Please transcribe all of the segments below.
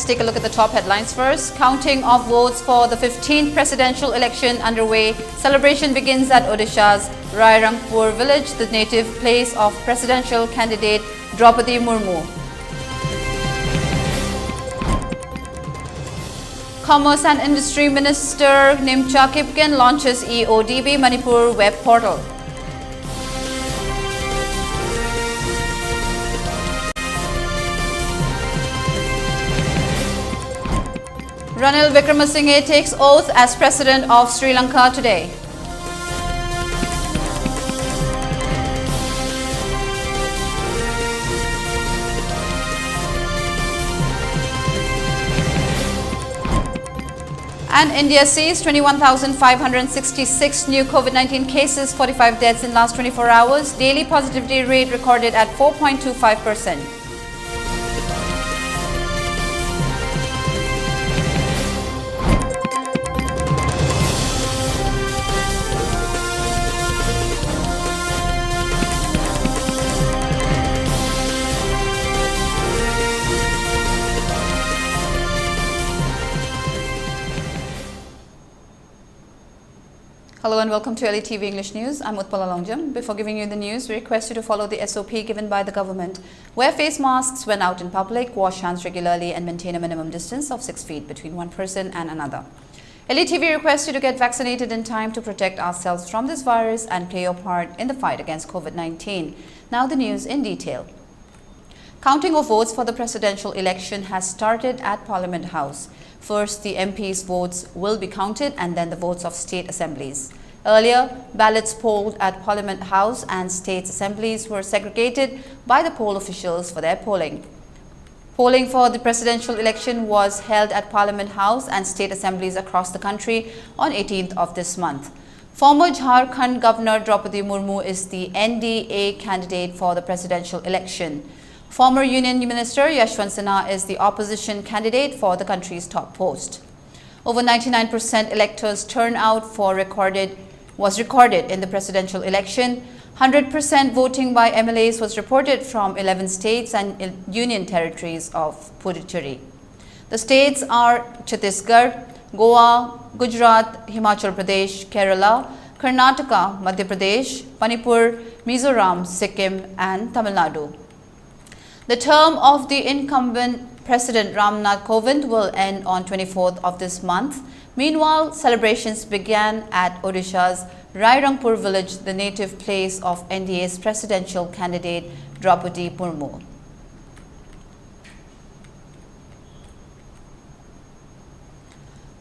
let's take a look at the top headlines first. Counting of votes for the 15th presidential election underway. Celebration begins at Odisha's Rairangpur village, the native place of presidential candidate Draupadi Murmu. Commerce and Industry Minister Nimcha Kipken launches EODB Manipur web portal. Ranil Wickremesinghe takes oath as President of Sri Lanka today. And India sees 21,566 new COVID-19 cases, 45 deaths in last 24 hours. Daily positivity rate recorded at 4.25%. Hello and welcome to ELITETV English News. I'm Utpala. Before giving you the news, we request you to follow the SOP given by the government. Wear face masks when out in public, wash hands regularly and maintain a minimum distance of 6 feet between one person and another. ELITETV requests you to get vaccinated in time to protect ourselves from this virus and play your part in the fight against COVID-19. Now the news in detail. Counting of votes for the presidential election has started at Parliament House. First, the MPs' votes will be counted and then the votes of state assemblies. Earlier, ballots polled at Parliament House and state assemblies were segregated by the poll officials for their polling. Polling for the presidential election was held at Parliament House and state assemblies across the country on 18th of this month. Former Jharkhand Governor Draupadi Murmu is the NDA candidate for the presidential election. Former Union Minister Yashwant Sinha is the opposition candidate for the country's top post. Over 99% electors' turnout was recorded in the presidential election. 100% voting by MLAs was reported from 11 states and union territories of Puducherry. The states are Chhattisgarh, Goa, Gujarat, Himachal Pradesh, Kerala, Karnataka, Madhya Pradesh, Manipur, Mizoram, Sikkim and Tamil Nadu. The term of the incumbent President Ramnath Kovind will end on 24th of this month. Meanwhile, celebrations began at Odisha's Rairangpur village, the native place of NDA's presidential candidate Draupadi Murmu.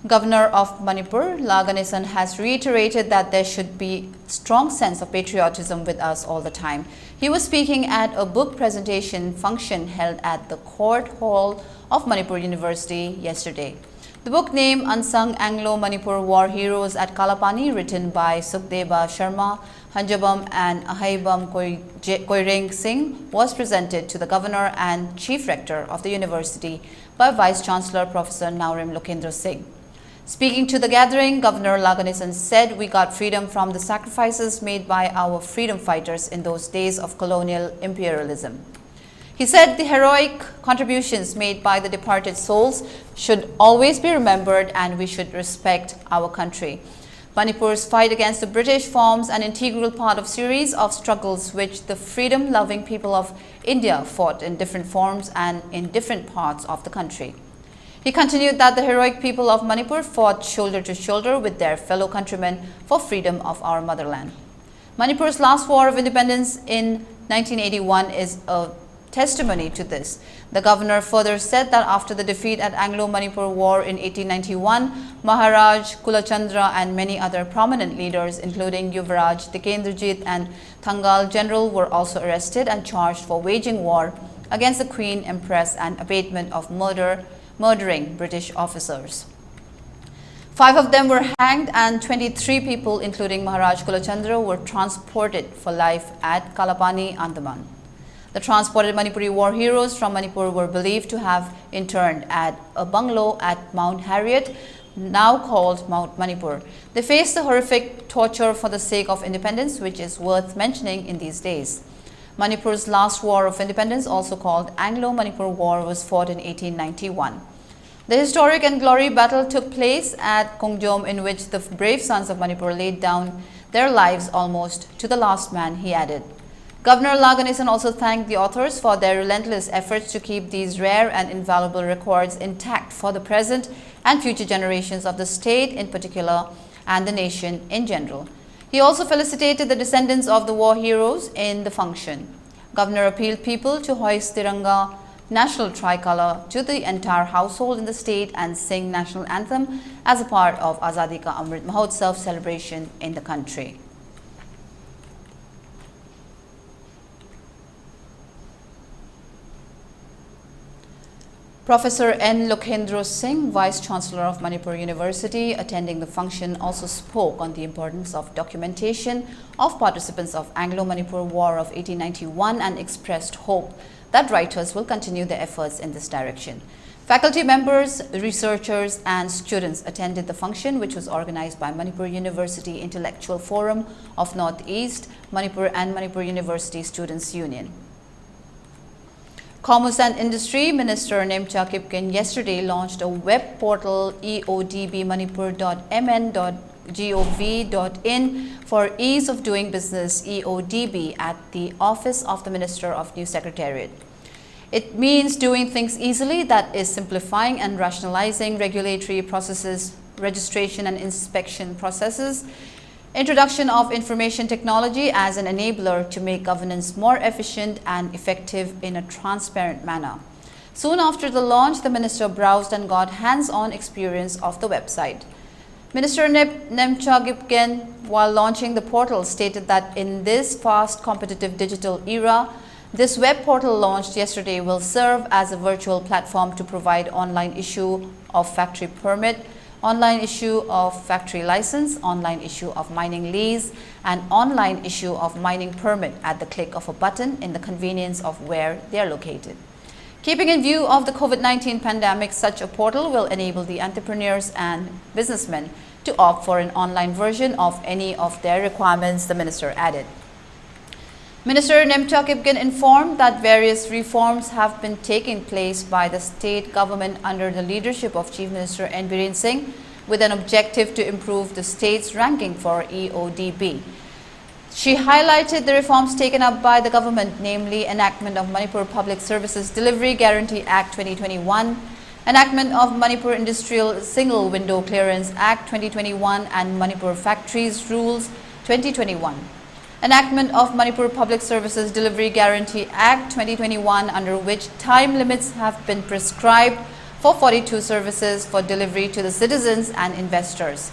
Governor of Manipur, Ganesan, has reiterated that there should be a strong sense of patriotism with us all the time. He was speaking at a book presentation function held at the Court Hall of Manipur University yesterday. The book named Unsung Anglo-Manipur War Heroes at Kalapani, written by Sukhdeva Sharma, Hanjabam and Ahaibam Koireng Singh, was presented to the Governor and Chief Rector of the University by Vice Chancellor Professor Naurim Lokendra Singh. Speaking to the gathering, Governor Ganesan said, "We got freedom from the sacrifices made by our freedom fighters in those days of colonial imperialism." He said the heroic contributions made by the departed souls should always be remembered and we should respect our country. Manipur's fight against the British forms an integral part of a series of struggles which the freedom-loving people of India fought in different forms and in different parts of the country. He continued that the heroic people of Manipur fought shoulder to shoulder with their fellow countrymen for freedom of our motherland. Manipur's last war of independence in 1981 is a testimony to this. The governor further said that after the defeat at Anglo-Manipur War in 1891, Maharaj Kulachandra and many other prominent leaders, including Yuvraj, Tikendrajit and Thangal General, were also arrested and charged for waging war against the Queen Empress and abatement of murdering British officers. 5 of them were hanged and 23 people, including Maharaj Kulachandra, were transported for life at Kalapani, Andaman. The transported Manipuri war heroes from Manipur were believed to have interned at a bungalow at Mount Harriet, now called Mount Manipur. They faced the horrific torture for the sake of independence, which is worth mentioning in these days. Manipur's last war of independence, also called Anglo-Manipur War, was fought in 1891. The historic and glory battle took place at Kongjom, in which the brave sons of Manipur laid down their lives almost to the last man, he added. Governor Laganesan also thanked the authors for their relentless efforts to keep these rare and invaluable records intact for the present and future generations of the state in particular and the nation in general. He also felicitated the descendants of the war heroes in the function. Governor appealed people to hoist Tiranga national tricolor to the entire household in the state and sing national anthem as a part of Azadi Ka Amrit Mahotsav celebration in the country. Professor N. Lokhendra Singh, Vice Chancellor of Manipur University, attending the function, also spoke on the importance of documentation of participants of Anglo-Manipur War of 1891 and expressed hope that writers will continue their efforts in this direction. Faculty members, researchers and students attended the function, which was organized by Manipur University Intellectual Forum of Northeast, Manipur and Manipur University Students Union. Commerce and Industry Minister Nemcha Kipken yesterday launched a web portal eodbmanipur.mn.gov.in for ease of doing business EODB at the Office of the Minister of New Secretariat. It means doing things easily, that is simplifying and rationalizing regulatory processes, registration and inspection processes, introduction of information technology as an enabler to make governance more efficient and effective in a transparent manner. Soon after the launch, the minister browsed and got hands-on experience of the website. Minister Nemcha Kipken, while launching the portal, stated that in this fast competitive digital era, this web portal launched yesterday will serve as a virtual platform to provide online issue of factory permit, online issue of factory license, online issue of mining lease, and online issue of mining permit at the click of a button in the convenience of where they are located. Keeping in view of the COVID-19 pandemic, such a portal will enable the entrepreneurs and businessmen to opt for an online version of any of their requirements, the minister added. Minister Nemcha Kipken informed that various reforms have been taking place by the state government under the leadership of Chief Minister N. Biren Singh with an objective to improve the state's ranking for EODB. She highlighted the reforms taken up by the government, namely enactment of Manipur Public Services Delivery Guarantee Act 2021, enactment of Manipur Industrial Single Window Clearance Act 2021 and Manipur Factories Rules 2021. Enactment of Manipur Public Services Delivery Guarantee Act 2021, under which time limits have been prescribed for 42 services for delivery to the citizens and investors.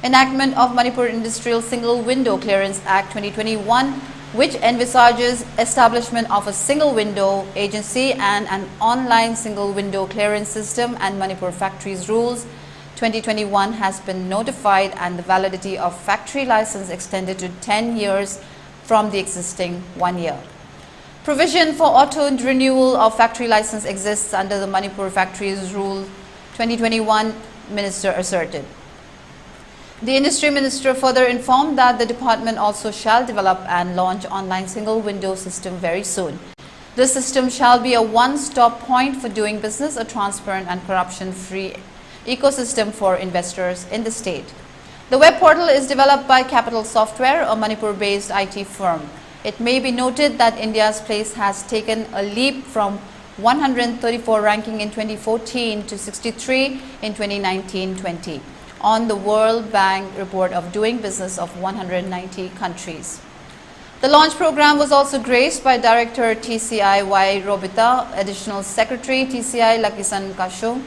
Enactment of Manipur Industrial Single Window Clearance Act 2021, which envisages establishment of a single window agency and an online single window clearance system, and Manipur Factories Rules 2021 has been notified and the validity of factory license extended to 10 years from the existing 1 year. Provision for auto renewal of factory license exists under the Manipur Factories Rule 2021, minister asserted. The industry minister further informed that the department also shall develop and launch online single window system very soon. This system shall be a one-stop point for doing business, a transparent and corruption-free ecosystem for investors in the state. The web portal is developed by Capital Software, a Manipur-based IT firm. It may be noted that India's place has taken a leap from 134 ranking in 2014 to 63 in 2019-20 on the World Bank report of doing business of 190 countries. The launch program was also graced by Director TCI Y. Robita, Additional Secretary TCI Lakisan Kashum,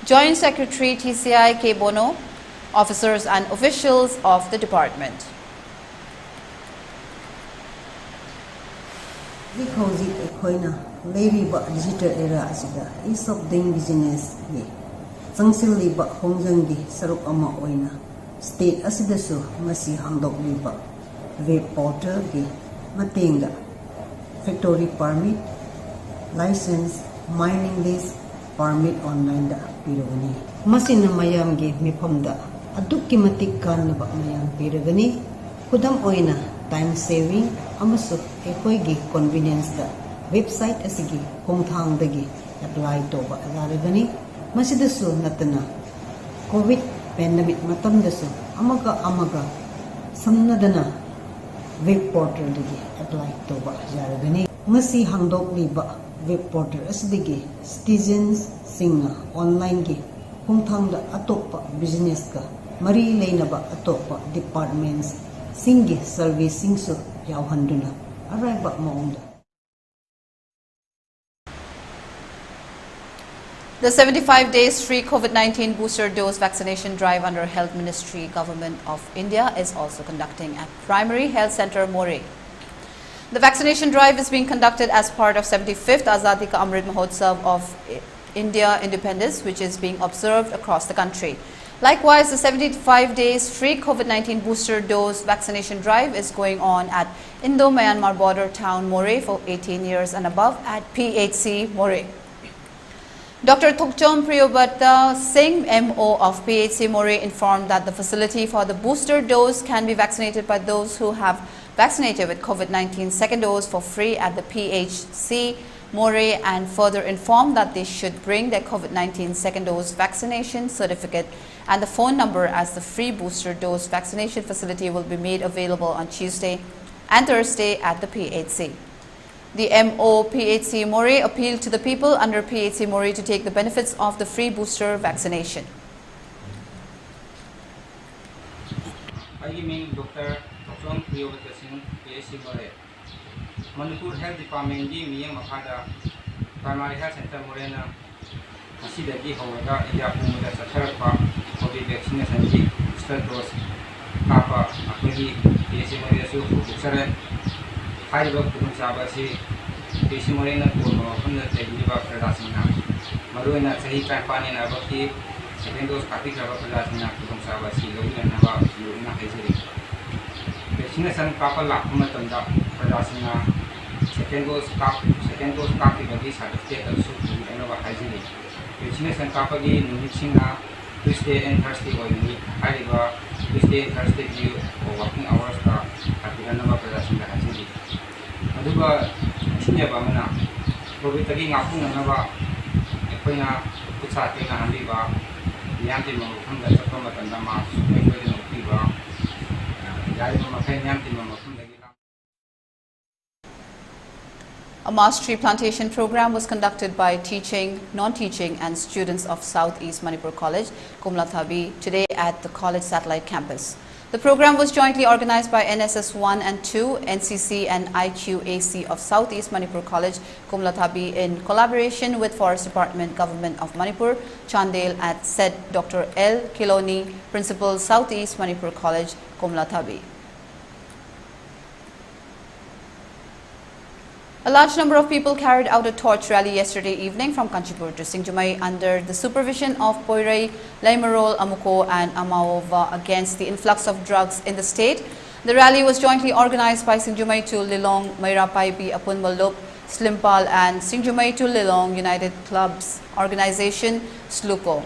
Joint Secretary TCI K. Bono, officers and officials of the department. Digital era ease of doing business Sangsilliba Hongjangi Saruk Ama Oina State Asidasu Masi Hangdogliba Web portal gi Matinga Factory permit license mining lease permit online da piragani masina mayam gi mifamda adukki matik kanaba mayam piragani kudam oina time saving amasu ekoi gi convenience da website asigi hongthang dagi apply toba alaragani Masidasu natana COVID pandemic matamdasu amaga samnadana web portal digi apply toba jaragani ngasi hangdok liba web portal asidigi citizens singna online gi humthangda atopa business ka mari leinaba atopa departments singi servicing so yawhanduna araiba maungda. The 75 days free COVID-19 booster dose vaccination drive under Health Ministry Government of India is also conducting at Primary Health Center More. The vaccination drive is being conducted as part of 75th Azadi Ka Amrit Mahotsav of India Independence, which is being observed across the country. Likewise, the 75 days free COVID-19 booster dose vaccination drive is going on at Indo-Myanmar border town More for 18 years and above at PHC More. Dr. Thokchom Priyobata Singh, MO of PHC More, informed that the facility for the booster dose can be vaccinated by those who have vaccinated with COVID-19 second dose for free at the PHC More, and further informed that they should bring their COVID-19 second dose vaccination certificate and the phone number, as the free booster dose vaccination facility will be made available on Tuesday and Thursday at the PHC. The MO PHC More appealed to the people under PHC More to take the benefits of the free booster vaccination. I mean Dr. Thokchom Priyobata Singh, PHC More. Manipur Health Department gi miyang makhada Primary Health Center More na asidagi howaga India pumada satharakpa COVID vaccination gi booster dose kapa akhi PHC More su buksare Haiba Pudum Sabasi, Pishimorina Purno, from the Tegiva Predasina, Maruina Sahi Kampani Nabaki, second dose Katika Predasina, Pudum Sabasi, Luna Nava, Luna Haziri. Vaccination Kapala Humatanda Predasina, second dose Kaki Bagi certificate of Suku and Nova Haziri. Vaccination Kapagi, Nunicina, Tuesday and Thursday or unique, Haiba, Tuesday and Thursday view or working hours are Kapiranova Predasina Haziri. Aduba sinyaba mana COVID tagi ngapung naba epoina kutsa te na handiba yanti mo khanda chakka matanda ma ekoi no tiba yai mo makai yanti mo khanda. A mass tree plantation program was conducted by teaching, non-teaching and students of Southeast Manipur College, Kumlathabi, today at the college satellite campus. The program was jointly organized by NSS 1 and 2, NCC and IQAC of Southeast Manipur College, Kumlathabi, in collaboration with Forest Department, Government of Manipur, Chandel, at said Dr. L. Kiloni, Principal, Southeast Manipur College, Kumlathabi. A large number of people carried out a torch rally yesterday evening from Kanchipur to Singjumai under the supervision of Poirai, Laimarol, Amuko and Amaova against the influx of drugs in the state. The rally was jointly organized by Singjumai to Lilong, Mairapaibi, Apun Mallup, Slimpal and Singjumai to Lilong United Clubs Organization, SLUCO.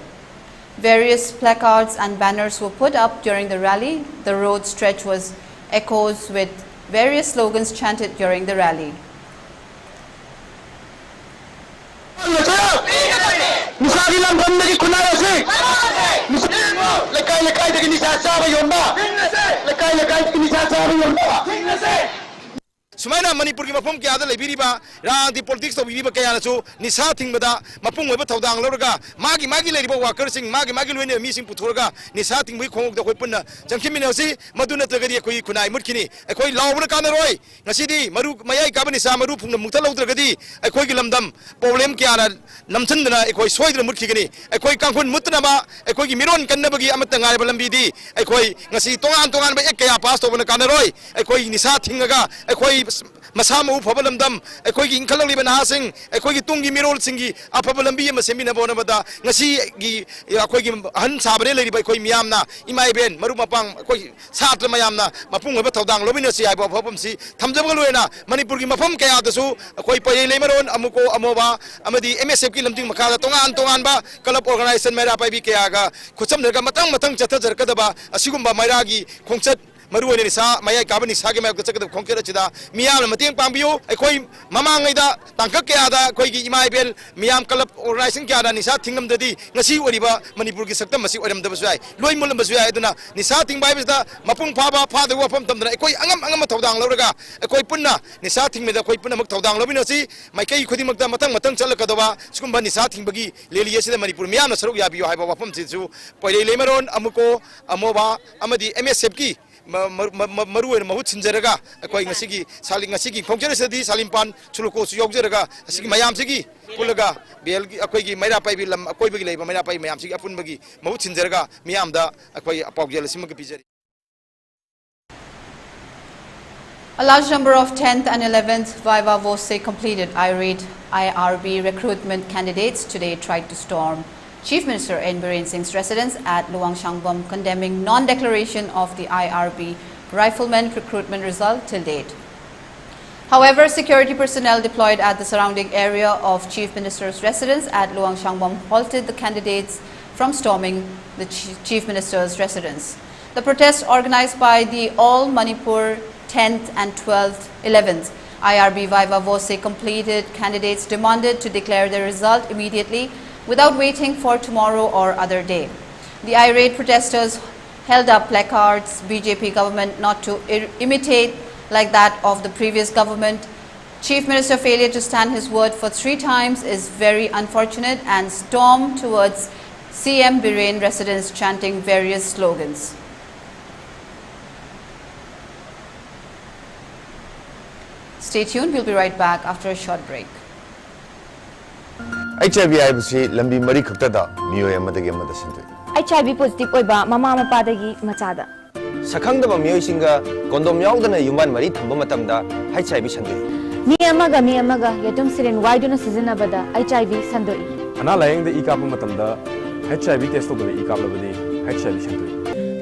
Various placards and banners were put up during the rally. The road stretch was echoes with various slogans chanted during the rally. Sumaina Manipur ki mapum kya da lebiriba rang di politics to bibiba kaya nasu nisa tingbada mapung weba thaudang lorga magi leriba worker sing magi loine mi sing puthorga nisa tingbui khong da khoi punna jangkhimina si maduna tragadi khoi kunai mutkini khoi lawbna kanaroi ngasidi maru mayai kabani sa maru phungna mukta lawdragadi khoi gi lamdam problem kya na namchandna khoi soidra mutkigani khoi kangkhun mutna ba khoi gi miron kannabagi amata ngai ba lambi di khoi ngasi tongan ba ek kaya pass to bana kanaroi khoi nisa thingaga khoi Masama Upabalamdam, a quaking Kalali Banasing, a quaking Tungi Mirol Singi, Apabalambi, a Semina Bonabada, Nasi, a quaking Hansabarelli by Koimiamna, Imaiben, Marumapang, Satra Mayamna, Mapung Batodang, Luminasi, I Popumsi, Tamzabaluena, Manipuri Mapum Kayatasu, a Koipa Lemeron, Amuko, Amova, Amadi, MSF Kilamting Makala, Tonganba, Kalap organized and Mera Pabi Kayaga, Kusamnaga Matang Chatazar Kadaba, a Sugumba Mairagi, Concert. maru ni sa maya ka ba ni sa ge ma ka chak da khongker chida miyam na mateng pangbiu akoi mamang da tangka kya da koi gi imai bel miyam kalap organization kya da ni sa thingam dadi ngasi oriba manipur gi saktam masi oram da basai loi mulam basai aduna ni sa ting bai da mapung pha ba pha da wa pham tam da akoi angam thodang lawraga akoi punna ni sa thing me da akoi punna mak thodang lobino si mai kai khodi mak da matang chalak ka ba skumba ni sa thing bagi leli yesi da manipur miyam na saruk ya biyo hai ba wa pham chu poi le maron amuko amoba amadi msf ki maru en mahut sinjaraga akoi ngasigi saling ngasigi khongjer sedi salimpan chuluko su yogjeraga asigi mayam sigi pulaga bel akoi gi maira pai bilam akoi bagi leiba maira pai mayam sigi apun bagi mahut sinjaraga miyam da akoi apagjel simag pijari. A large number of 10th and 11th Viva Voce completed IRB recruitment candidates today tried to storm Chief Minister N. Biren Singh's residence at Luang Shangbom, condemning non-declaration of the IRB rifleman recruitment result till date. However, security personnel deployed at the surrounding area of Chief Minister's residence at Luang Shangbom halted the candidates from storming the Chief Minister's residence. The protest, organized by the All Manipur 10th and 12th, 11th IRB Viva Voce completed candidates demanded to declare their result immediately without waiting for tomorrow or other day. The irate protesters held up placards, BJP government not to imitate like that of the previous government. Chief Minister failure to stand his word for 3 times is very unfortunate, and stormed towards CM Biren residence chanting various slogans. Stay tuned, we'll be right back after a short break. HIV IBC lambi mari khaktada miyoy amadagi amada sindoi. HIV positive oiba mama mapadagi machada. Sakhangdaba miyoy singa kondom yaudana yuman mari thamba matamda HIV sandoi. Mi amaga yatum siren waiduna sizinabada HIV sandoi. Ana layeng de ikap matamda HIV test to be ikap labani HIV sandoi.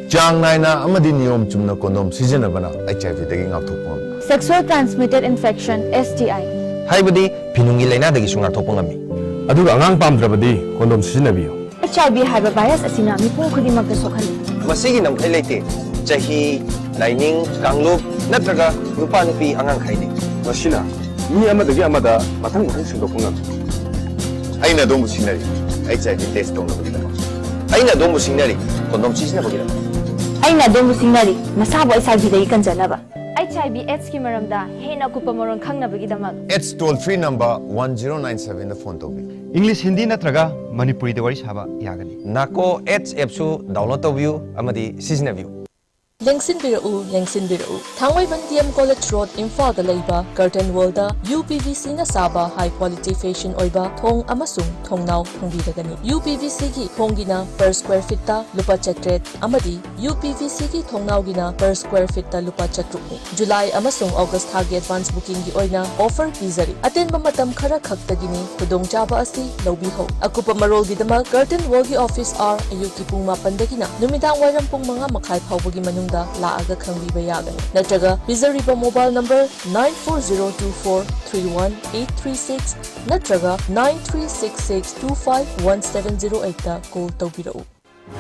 Jang naina amadi niyom chumna kondom sizinabana HIV dagi ngakthopom. Sexual transmitted infection STI. Haibadi pinungi laina dagi sunga thopongami. Aduga angang pamdrabadi kondom sizinabio. HIV haiba virus asina mipung khudimakta sokhali. Masigi namthai leite chahi lining kanglup natraga nupa nupi angang khaini. Masina mi amadagi amada mathang sindokungam. Aina domu sinari HIV test tong nabagida. Aina domu sinari kondom sizinabagida. Aina domu sinari masabo HIV dagi kanjanaba. HIV AIDS ki maramda hena kupa moron khangnabagi damak. AIDS toll-free number 1097 da phone tobi. English Hindi natraga Manipuri de wari saba yagani. Nako AIDS app su download tobiu amadi sizinabio. Lengsinbiru. Thangwaiban DM College Road, Imphal da leiba curtain wall da UPVC na saba high quality fashion oiba thong amasung thongnau thongbiragani. UPVC gi thonggina per square feet ta lupa chatret amadi UPVC gi thongnau gina per square feet ta lupa chatruk ni. July amasung August thagi advance booking gi oina offer pizari. Aten matam khara khaktagini khudong chaba asi lobi ho. Akupa marol gi dama curtain wall gi office hour ayuki pung 8 dagina numidang wairam pung mga makai phawbagi manung da laaga khangbiba yagani. Natraga bizariba mobile number 9402431836 natraga 9366251708 da call tawbirau.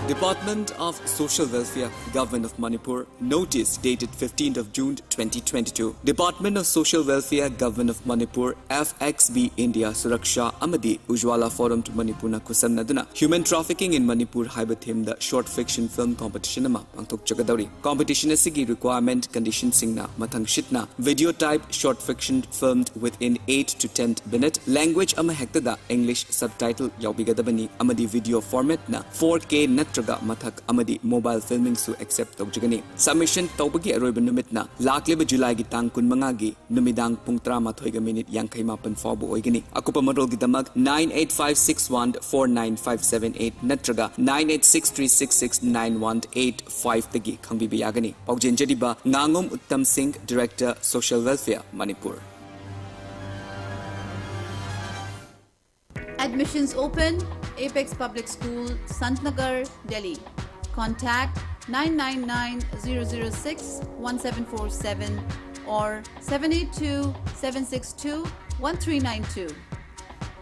Department of Social Welfare, Government of Manipur, notice dated 15th of June 2022. Department of Social Welfare, Government of Manipur, FXB India Suraksha Amadi Utpala Forum to Manipur na kusamnaduna Human Trafficking in Manipur haiba theme the short fiction film competition ama pangthok chakadauri. Competition asigi requirement condition singna mathang shitna video type short fiction filmed within 8 to 10 minute language ama hektada English subtitle yaubigadabani amadi video format na 4K natraga mathak amadi mobile filming su accept tawjagani. Submission tawbagi aroiba numitna lakleba July gi tang 15 gi numidang pung 13 ga minute 58 fawbo oigani. Akupa marol gi damag 9856149578 natraga 9863669185 tagi khangbiba yagani. Paujin jadiba Ngangom Uttam Singh, Director Social Welfare, Manipur. Admissions open, Apex Public School, Santnagar, Delhi. Contact 999-006-1747 or 782-762-1392.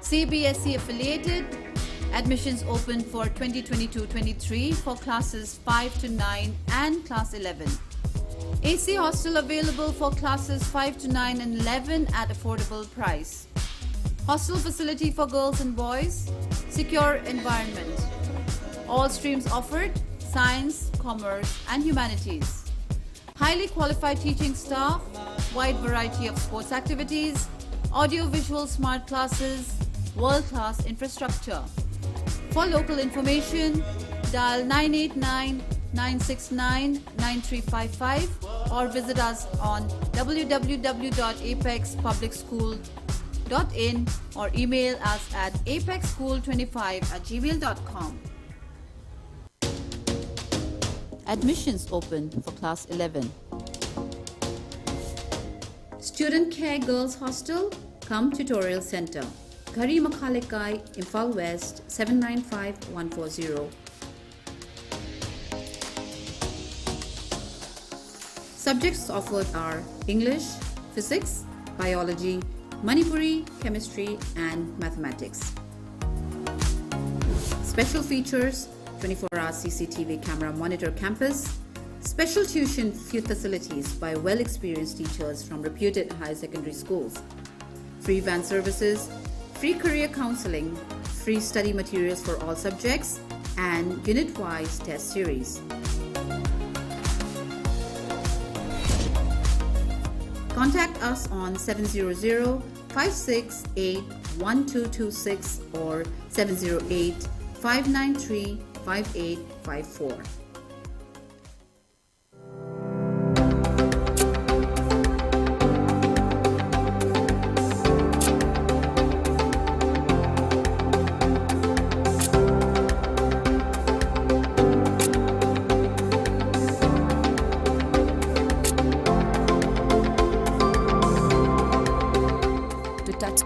CBSE affiliated. Admissions open for 2022-23 for classes 5 to 9 and class 11. AC hostel available for classes 5 to 9 and 11 at affordable price. Hostel facility for girls and boys. Secure environment. All streams offered: science, commerce and humanities. Highly qualified teaching staff, wide variety of sports activities, audio-visual smart classes, world-class infrastructure. For local information, dial 989-969-9355 or visit us on www.apexpublicschool.in or email us at apexschool25@gmail.com. Admissions open for class 11. Student Care Girls Hostel, Come Tutorial Center, Gari Makhalekai, Imphal West 795140. Subjects offered are English, Physics, Biology, Manipuri, Chemistry and Mathematics. Special features: 24-hour CCTV camera monitor campus, special tuition facilities by well-experienced teachers from reputed higher secondary schools, free van services, free career counseling, free study materials for all subjects, and unit-wise test series. Contact us on 700-568-1226 or 708-593-5854.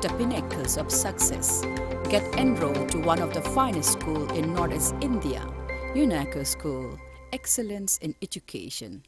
The pinnacles of success. Get enrolled to one of the finest schools in Northeast India, UNACO School, Excellence in Education.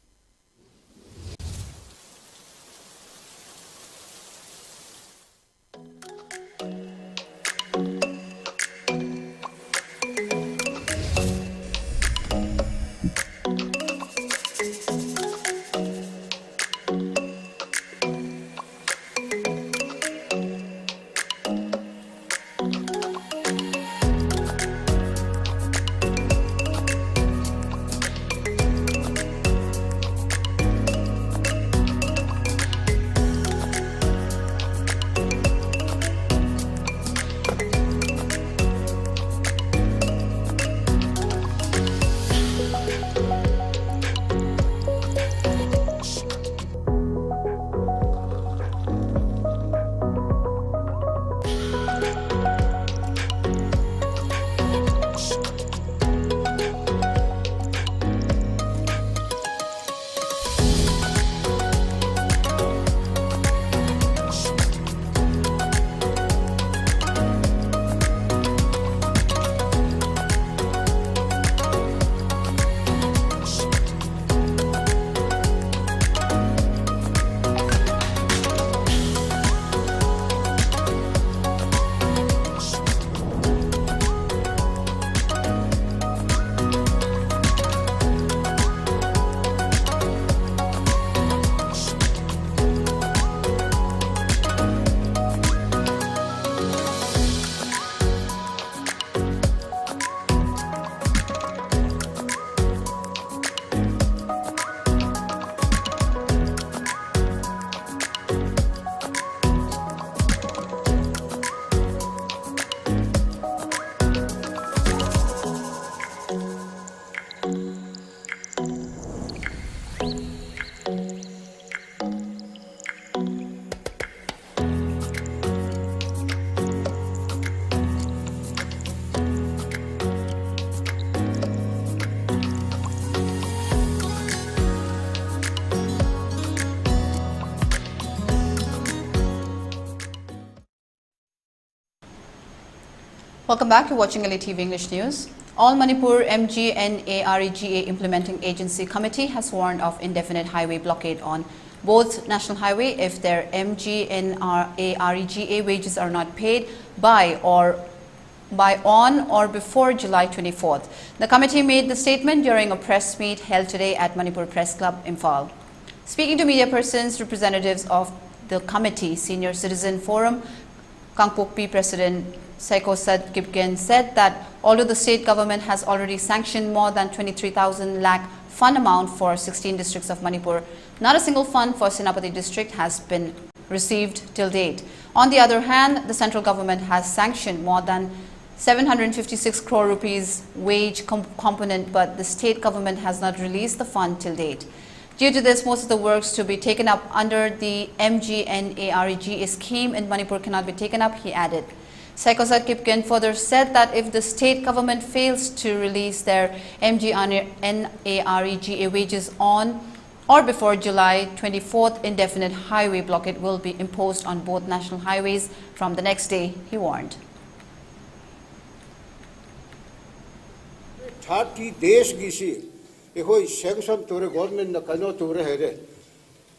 Welcome back to watching ELITETV English News. All Manipur MGNAREGA Implementing Agency Committee has warned of indefinite highway blockade on both national highway if their MGNAREGA wages are not paid by on or before July 24th. The committee made the statement during a press meet held today at Manipur Press Club, Imphal. Speaking to media persons, representatives of the committee, Senior Citizen Forum, Kangpokpi President Saikosat Kipken said that although the state government has already sanctioned more than 23,000 lakh fund amount for 16 districts of Manipur, not a single fund for Senapati district has been received till date. On the other hand, the central government has sanctioned more than 756 crore rupees wage component, but the state government has not released the fund till date. Due to this, most of the works to be taken up under the MGNAREG scheme in Manipur cannot be taken up, he added. Saikosat Kipken further said that if the state government fails to release their MGNAREG wages on or before July 24th, indefinite highway blockade will be imposed on both national highways from the next day, he warned. 30 days gisi ehoi sanction tore government na kano tore here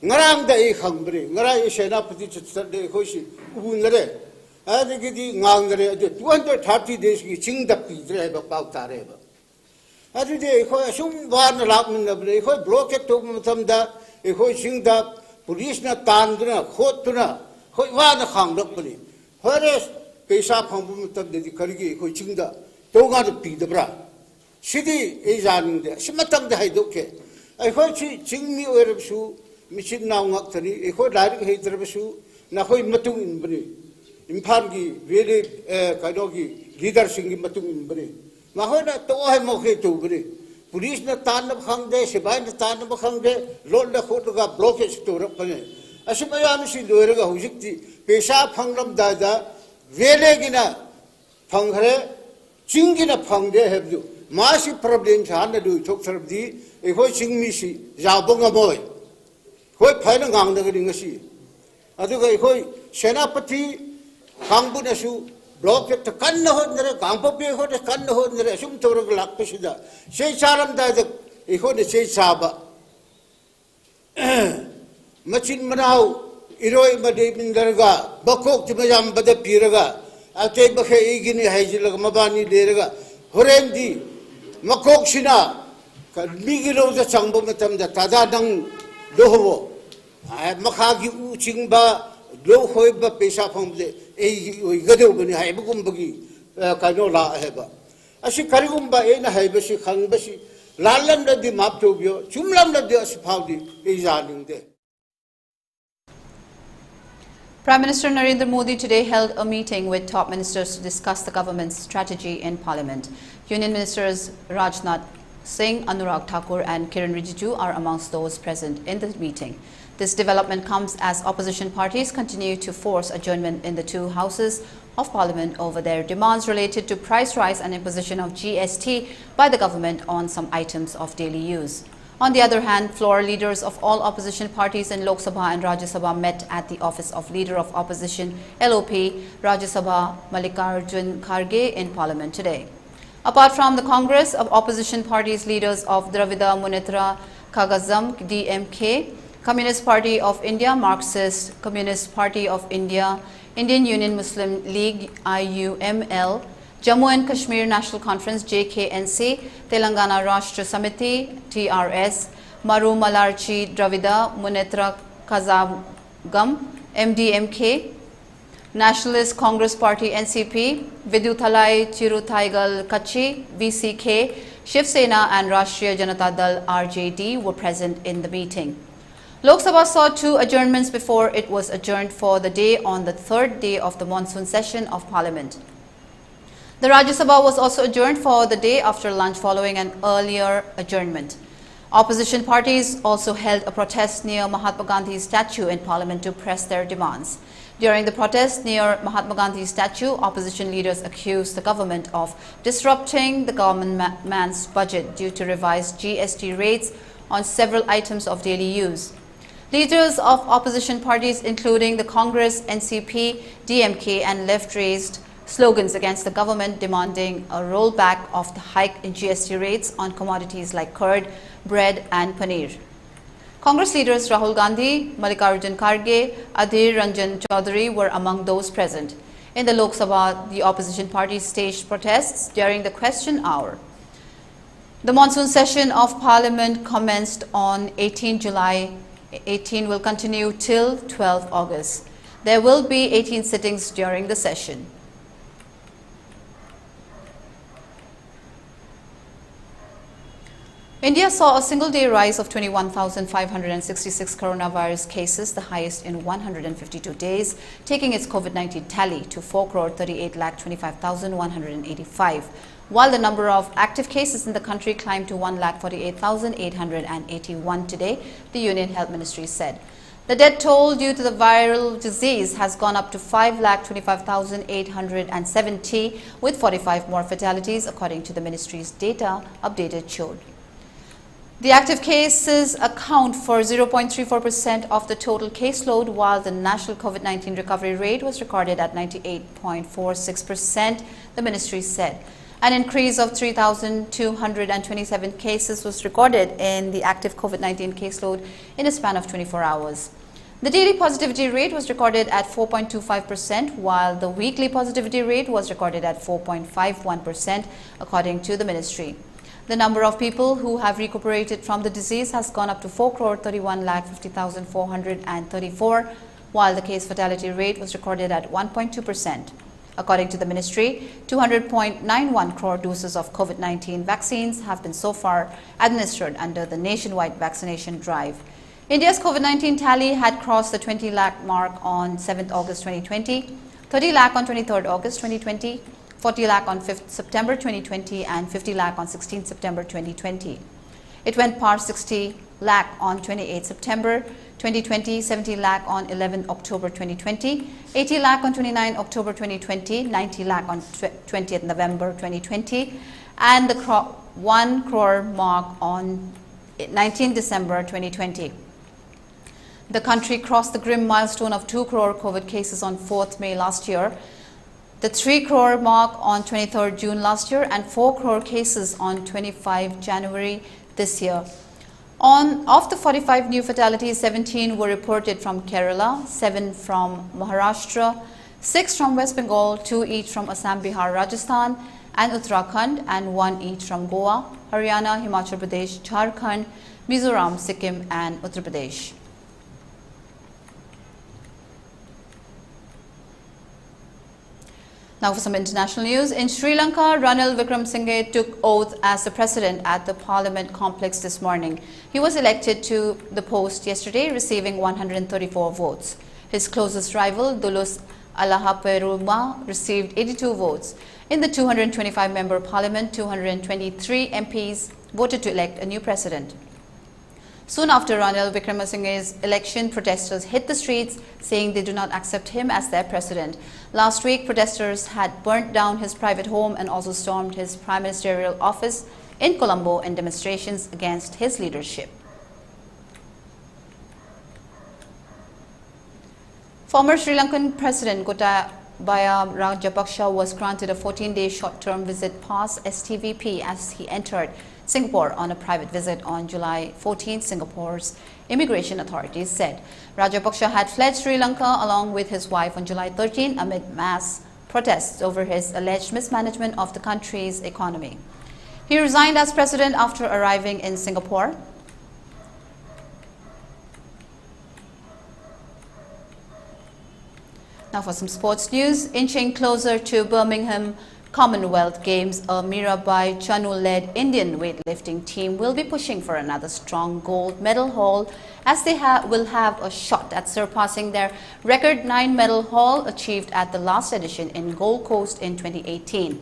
ngarang da e khangbre ngarai senapati chhatde ehoi si ubunre adi gidi ngangre ade 230 days gi chingda pidre ba pau tare ba adi de ehoi sum ban lak min na bre ehoi blockade to matamda ehoi chingda police na tandra khotuna hoi wa na khangdak bali hore paisa phangbu matam de karigi ehoi chingda to ga pidbra Sidi Ajan, Simatang the Haidoke. I heard she ching me over of shoe, Michin now Ngakari, a whole direct hater of a shoe, Nahoi Matung in Bri, Impangi, really Kadogi, leader singing Matung in Bri. Mahona Toa Mohe to Bri. Police na tan of Hang de, Sibai the tan of Hang de, Lord the Hotoga blockage to Rapane. Asimayamsi Duraga Hujikti, Pesha Pangam Dada, Velegina Pangre, Chingina Pang de have you. Massive problems hana do talk of the a hoi sing misi, Zabonga boy. Hoi Panang the Ringasi. Aduga hoi Senapati, Kambunasu, block it to Kanna Hodner, Kampope Hot, Kanna Hodner, Asum Torag Lapasida. Say Saram died a hoi say Saba. Machin Manau, Iroi Madame Daraga, Bakok to Mayam Bada Piraga, Ate Baka Igini Hajil Mabani Deraga, Horendi. Makok sina bigilo the changbo matam da tada dang doho makagi u chingba lo hoiba pesa phomde e gado bani haibugum bagi kano la heba asi karigumba e na haiba si khangba si lalam da di map tobyo chumlam da di asphawdi e janing de. Prime Minister Narendra Modi today held a meeting with top ministers to discuss the government's strategy in Parliament. Union Ministers Rajnath Singh, Anurag Thakur and Kiran Rijiju are amongst those present in the meeting. This development comes as opposition parties continue to force adjournment in the two houses of Parliament over their demands related to price rise and imposition of GST by the government on some items of daily use. On the other hand, floor leaders of all opposition parties in Lok Sabha and Rajya Sabha met at the office of Leader of Opposition LOP Rajya Sabha Mallikarjun Kharge in Parliament today. Apart from the Congress of opposition parties, leaders of Dravida Munnetra Kagazam DMK, Communist Party of India, Marxist Communist Party of India, Indian Union Muslim League IUML, Jammu and Kashmir National Conference JKNC, Telangana Rashtra Samiti TRS, Maru Malarchi Dravida Munnetra Kazagam MDMK, Nationalist Congress Party NCP, Viduthalai Chiruthaigal Kachi VCK, Shiv Sena and Rashtriya Janata Dal RJD were present in the meeting. Lok Sabha saw two adjournments before it was adjourned for the day on the third day of the monsoon session of Parliament. The Rajya Sabha was also adjourned for the day after lunch following an earlier adjournment. Opposition parties also held a protest near Mahatma Gandhi's statue in Parliament to press their demands. During the protest near Mahatma Gandhi's statue, opposition leaders accused the government of disrupting the government's budget due to revised GST rates on several items of daily use. Leaders of opposition parties, including the Congress, NCP, DMK and left raised slogans against the government demanding a rollback of the hike in GST rates on commodities like curd, bread and paneer. Congress leaders Rahul Gandhi, Mallikarjun Kharge, Adhir Ranjan Chaudhary were among those present. In the Lok Sabha, the opposition parties staged protests during the question hour. The monsoon session of Parliament commenced on 18 July 18 will continue till 12 August. There will be 18 sittings during the session. India saw a single-day rise of 21,566 coronavirus cases, the highest in 152 days, taking its COVID-19 tally to 4,38,25,185, while the number of active cases in the country climbed to 1,48,881 today, the Union Health Ministry said. The death toll due to the viral disease has gone up to 5,25,870, with 45 more fatalities, according to the ministry's data updated showed. The active cases account for 0.34% of the total caseload, while the national COVID-19 recovery rate was recorded at 98.46%, the ministry said. An increase of 3,227 cases was recorded in the active COVID-19 caseload in a span of 24 hours. The daily positivity rate was recorded at 4.25%, while the weekly positivity rate was recorded at 4.51%, according to the ministry. The number of people who have recuperated from the disease has gone up to 4,31,50,434, while the case fatality rate was recorded at 1.2%. According to the ministry, 200.91 crore doses of COVID-19 vaccines have been so far administered under the nationwide vaccination drive. India's COVID-19 tally had crossed the 20 lakh mark on 7th August 2020, 30 lakh on 23rd August 2020, 40 lakh on 5th September 2020 and 50 lakh on 16th September 2020. It went past 60 lakh on 28 September 2020, 70 lakh on 11 October 2020, 80 lakh on 29 October 2020, 90 lakh on 20th November 2020, and the 1 crore mark on 19 December 2020. The country crossed the grim milestone of 2 crore COVID cases on 4th May last year, the 3 crore mark on 23rd June last year, and 4 crore cases on 25 January this year. Of the 45 new fatalities, 17 were reported from Kerala, 7 from Maharashtra, 6 from West Bengal, 2 each from Assam, Bihar, Rajasthan and Uttarakhand, and 1 each from Goa, Haryana, Himachal Pradesh, Jharkhand, Mizoram, Sikkim and Uttar Pradesh. Now for some international news. In Sri Lanka, Ranil Wickremesinghe took oath as the president at the Parliament complex this morning. He was elected to the post yesterday, receiving 134 votes. His closest rival, Dulus Alahaperuma, received 82 votes. In the 225-member parliament, 223 MPs voted to elect a new president. Soon after Ranil Wickremesinghe's election, protesters hit the streets, saying they do not accept him as their president. Last week, protesters had burnt down his private home and also stormed his prime ministerial office in Colombo in demonstrations against his leadership. Former Sri Lankan President Gotabaya Rajapaksa was granted a 14-day short-term visit pass (STVP) as he entered Singapore on a private visit on July 14, Singapore's immigration authorities said. Rajapaksa had fled Sri Lanka along with his wife on July 13 amid mass protests over his alleged mismanagement of the country's economy. He resigned as president after arriving in Singapore. Now for some sports news. Inching closer to Birmingham Commonwealth Games, a Mirabai Chanu-led Indian weightlifting team will be pushing for another strong gold medal haul, as they will have a shot at surpassing their record 9-medal haul achieved at the last edition in Gold Coast in 2018.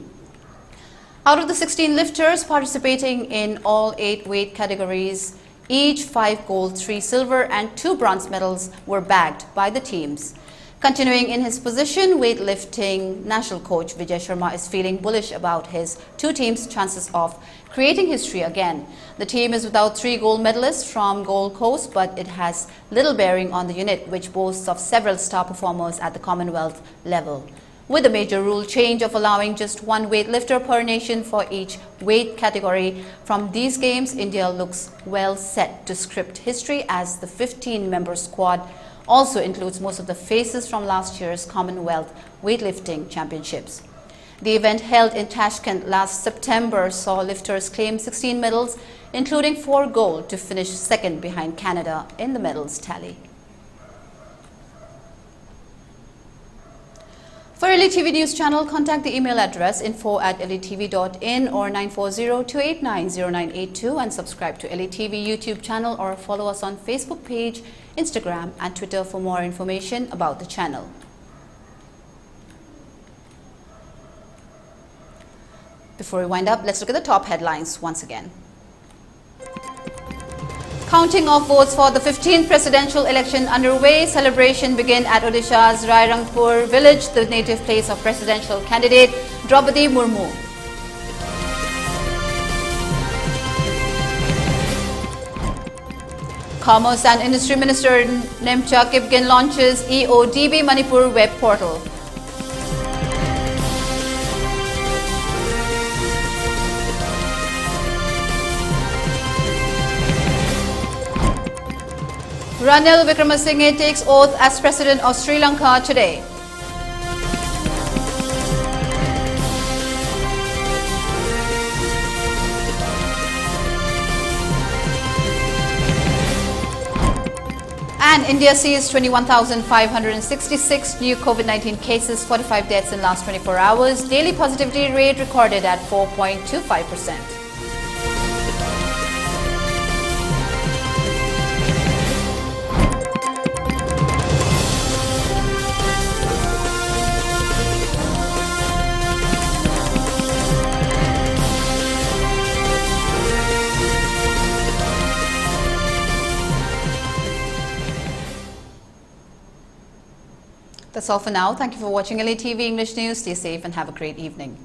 Out of the 16 lifters participating in all 8 weight categories, each 5 gold, 3 silver and 2 bronze medals were bagged by the teams. Continuing in his position, weightlifting national coach Vijay Sharma is feeling bullish about his 2 teams' chances of creating history again. The team is without 3 gold medalists from Gold Coast, but it has little bearing on the unit, which boasts of several star performers at the Commonwealth level. With a major rule change of allowing just 1 weightlifter per nation for each weight category from these games, India looks well set to script history, as the 15-member squad also includes most of the faces from last year's Commonwealth Weightlifting Championships. The event held in Tashkent last September saw lifters claim 16 medals including 4 gold to finish second behind Canada in the medals tally. For ELITETV News Channel, contact the email address info@elitetv.in or 940-289-0982 and subscribe to ELITETV YouTube channel or follow us on Facebook page, Instagram and Twitter for more information about the channel. Before we wind up, let's look at the top headlines once again. Counting of votes for the 15th presidential election underway. Celebration begin at Odisha's Rairangpur village, the native place of presidential candidate Draupadi Murmu. Commerce and Industry Minister Nemcha Kipgen launches EODB Manipur web portal. Ranil Wickremesinghe takes oath as President of Sri Lanka today. And India sees 21,566 new COVID-19 cases, 45 deaths in last 24 hours. Daily positivity rate recorded at 4.25%. That's all for now. Thank you for watching ELITETV English News. Stay safe and have a great evening.